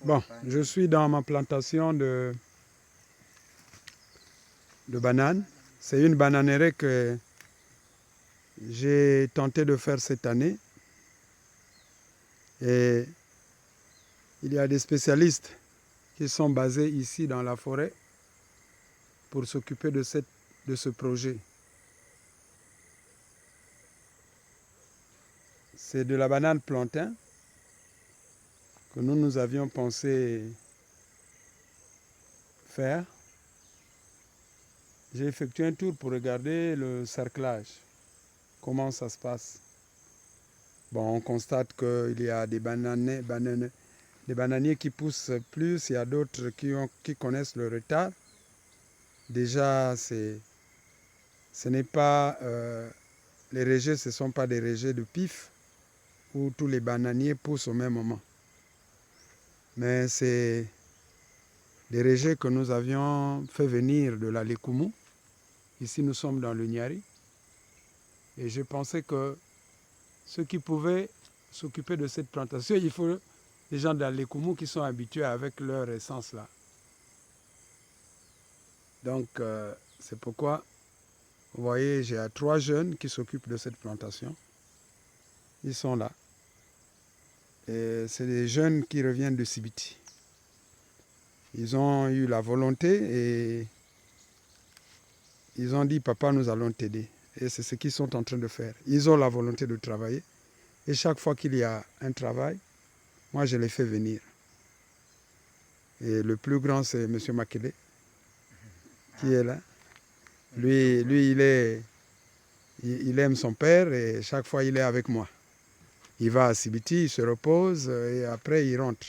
Bon, je suis dans ma plantation de bananes. C'est une bananeraie que j'ai tenté de faire cette année. Et il y a des spécialistes qui sont basés ici dans la forêt pour s'occuper de ce projet. C'est de la banane plantain que nous avions pensé faire. J'ai effectué un tour pour regarder le cerclage, comment ça se passe. Bon, on constate qu'il y a des bananiers qui poussent plus, il y a d'autres qui connaissent le retard. Déjà, ce n'est pas les rejets, ce ne sont pas des rejets de pif où tous les bananiers poussent au même moment. Mais c'est des rejets que nous avions fait venir de la Lekumu. Ici, nous sommes dans le Nyari. Et je pensais que ceux qui pouvaient s'occuper de cette plantation, il faut des gens de la Lekumu qui sont habitués avec leur essence là. Donc, c'est pourquoi, vous voyez, j'ai 3 jeunes qui s'occupent de cette plantation. Ils sont là. Et c'est des jeunes qui reviennent de Sibiti. Ils ont eu la volonté et ils ont dit, papa, nous allons t'aider. Et c'est ce qu'ils sont en train de faire. Ils ont la volonté de travailler. Et chaque fois qu'il y a un travail, moi, je les fais venir. Et le plus grand, c'est M. Makele, qui est là. Lui il aime son père et chaque fois, il est avec moi. Il va à Sibiti, il se repose et après, il rentre.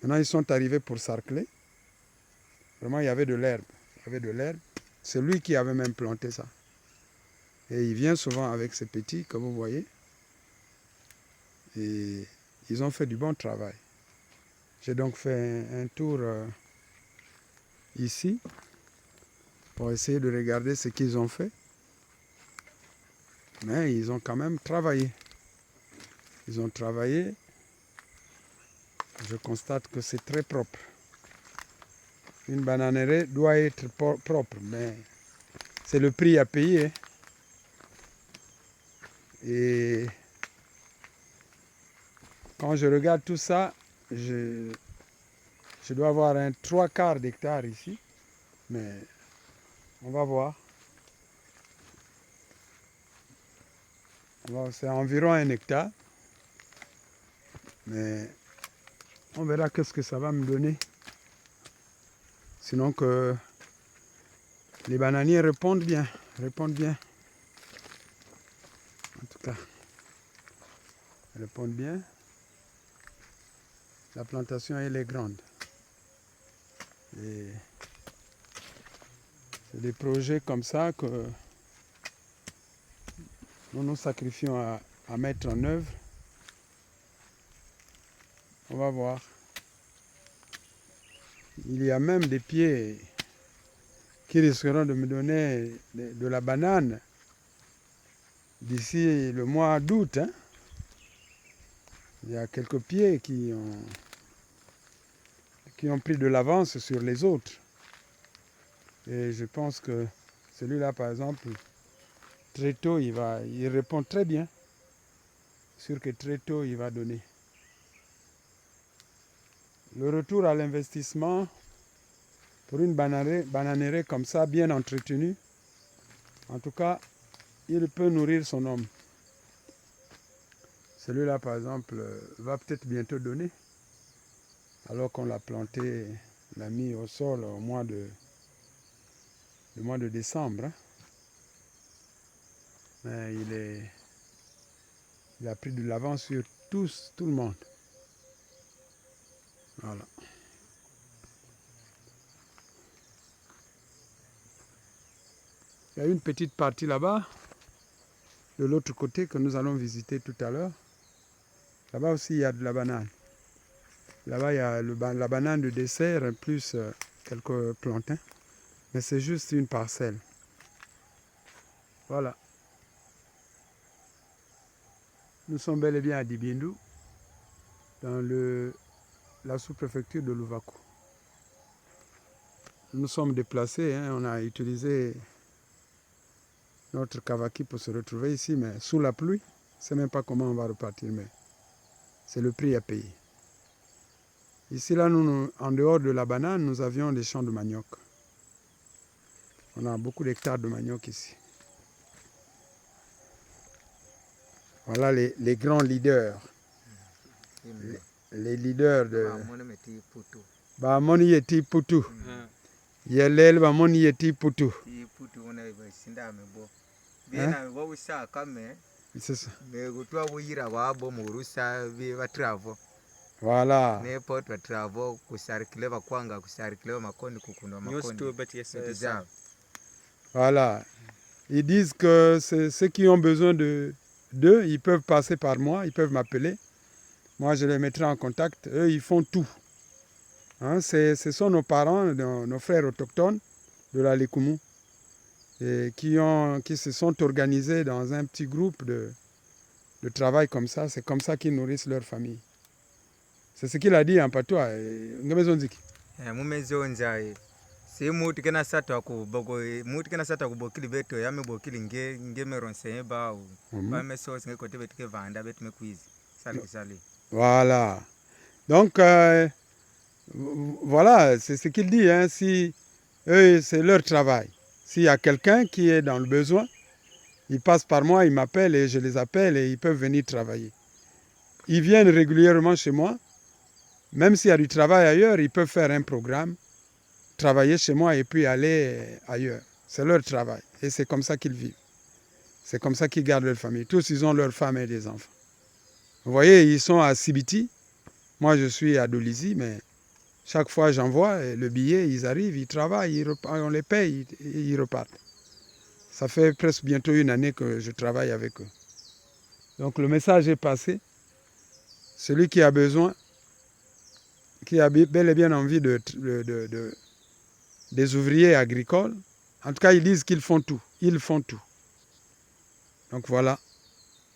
Maintenant, ils sont arrivés pour sarcler. Vraiment, il y avait de l'herbe. C'est lui qui avait même planté ça. Et il vient souvent avec ses petits, comme vous voyez. Et ils ont fait du bon travail. J'ai donc fait un tour ici pour essayer de regarder ce qu'ils ont fait. Mais ils ont quand même travaillé. Ils ont travaillé. Je constate que c'est très propre. Une bananeraie doit être propre, mais c'est le prix à payer. Et quand je regarde tout ça, je dois avoir un 3/4 d'hectare ici. Mais on va voir. C'est environ 1 hectare. Mais on verra qu'est-ce que ça va me donner. Sinon que les bananiers répondent bien. En tout cas, répondent bien. La plantation, elle est grande. Et c'est des projets comme ça que nous nous sacrifions à mettre en œuvre. On va voir. Il y a même des pieds qui risqueront de me donner de la banane d'ici le mois d'août. Hein. Il y a quelques pieds qui ont pris de l'avance sur les autres. Et je pense que celui-là, par exemple, très tôt, il répond très bien. Sûr que très tôt, il va donner. Le retour à l'investissement pour une bananeraie comme ça, bien entretenue, en tout cas, il peut nourrir son homme. Celui-là, par exemple, va peut-être bientôt donner, alors qu'on l'a planté, l'a mis au sol au mois de décembre. Hein. Mais il a pris de l'avance sur tout le monde. Voilà. Il y a une petite partie là-bas, de l'autre côté, que nous allons visiter tout à l'heure. Là-bas aussi, il y a de la banane. Là-bas, il y a la banane de dessert, plus quelques plantains. Mais c'est juste une parcelle. Voilà. Nous sommes bel et bien à Dibindou, dans la sous-préfecture de Louvakou. Nous sommes déplacés, hein, on a utilisé notre Kawaki pour se retrouver ici, mais sous la pluie, je ne sais même pas comment on va repartir, mais c'est le prix à payer. Ici, là, nous, en dehors de la banane, nous avions des champs de manioc. On a beaucoup d'hectares de manioc ici. Voilà les grands leaders. Les leaders de... Bamoni yeti putu. Yelel bamoni yeti putu. C'est ça. Voilà. Voilà. Ils disent que ceux qui ont besoin d'eux, ils peuvent passer par moi, ils peuvent m'appeler. Moi, je les mettrai en contact. Eux, ils font tout. Hein, ce sont nos parents, nos frères autochtones de la Likoumou, et qui se sont organisés dans un petit groupe de travail comme ça. C'est comme ça qu'ils nourrissent leur famille. C'est ce qu'il a dit en patois. Si muti kena sata kubokili beto yame bokili nge meronse ba ou ba meso singe kote betike vanda bet me quiz sali. Voilà. Donc voilà, c'est ce qu'il dit, hein. Si eux, c'est leur travail. S'il y a quelqu'un qui est dans le besoin, ils passent par moi, ils m'appellent et je les appelle et ils peuvent venir travailler. Ils viennent régulièrement chez moi. Même s'il y a du travail ailleurs, ils peuvent faire un programme, travailler chez moi et puis aller ailleurs. C'est leur travail. Et c'est comme ça qu'ils vivent. C'est comme ça qu'ils gardent leur famille. Tous, ils ont leurs femmes et des enfants. Vous voyez, ils sont à Sibiti. Moi, je suis à Dolisie, mais chaque fois, j'envoie le billet, ils arrivent, ils travaillent, on les paye et ils repartent. Ça fait presque bientôt 1 année que je travaille avec eux. Donc, le message est passé. Celui qui a besoin, qui a bel et bien envie des ouvriers agricoles, en tout cas, ils disent qu'ils font tout. Ils font tout. Donc voilà,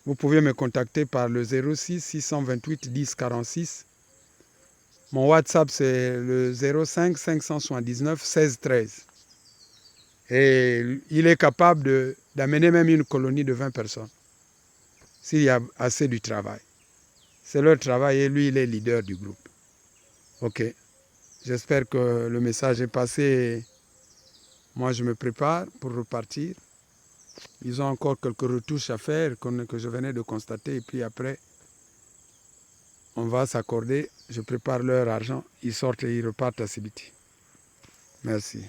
vous pouvez me contacter par le 06 628 10 46. Mon WhatsApp, c'est le 05 579 16 13. Et il est capable d'amener même une colonie de 20 personnes, s'il y a assez du travail. C'est leur travail et lui, il est leader du groupe. Ok. J'espère que le message est passé. Moi, je me prépare pour repartir. Ils ont encore quelques retouches à faire que je venais de constater. Et puis après, on va s'accorder. Je prépare leur argent. Ils sortent et ils repartent à Sibiti. Merci.